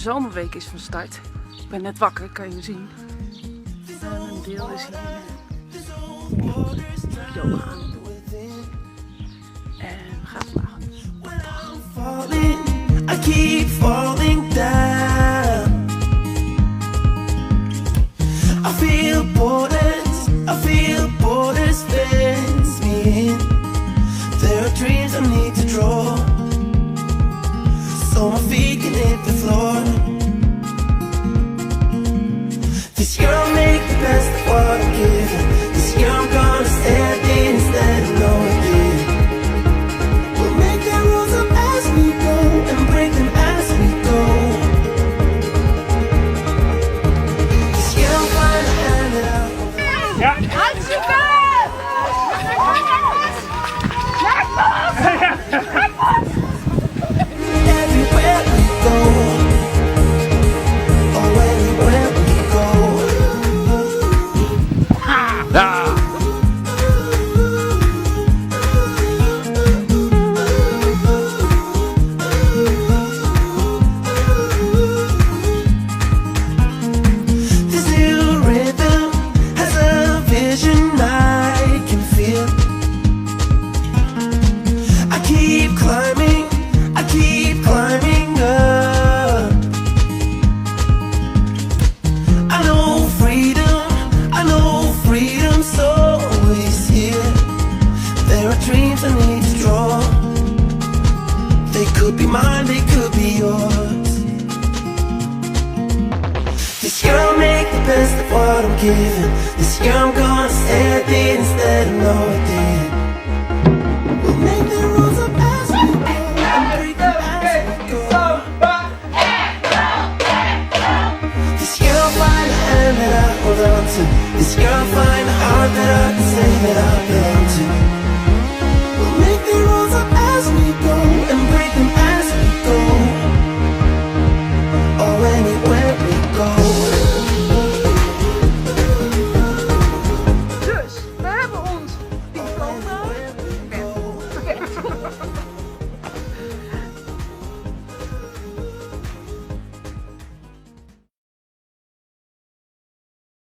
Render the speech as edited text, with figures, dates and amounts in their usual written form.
zomerweek is van start. Ik ben net wakker, kan je zien. Een deel is hier yoga aan het doen. En we gaan vandaag I keep falling down. I feel borders fence me in. There are dreams I need to draw, so my feet can hit the floor. This year I'll make the best of what I'm given. This year I'm gonna stand in instead of no again. We'll make the rules up as we go and break them as we go. This year I'll find a hand out. Ja. Hartstikke! Everywhere we go, oh everywhere we go. This new rhythm has a vision I can feel. I keep climbing up. I know freedom's always here. There are dreams I need to draw. They could be mine, they could be yours. This year I'll make the best of what I'm given. This year I'm gonna stand in instead of no I didn't.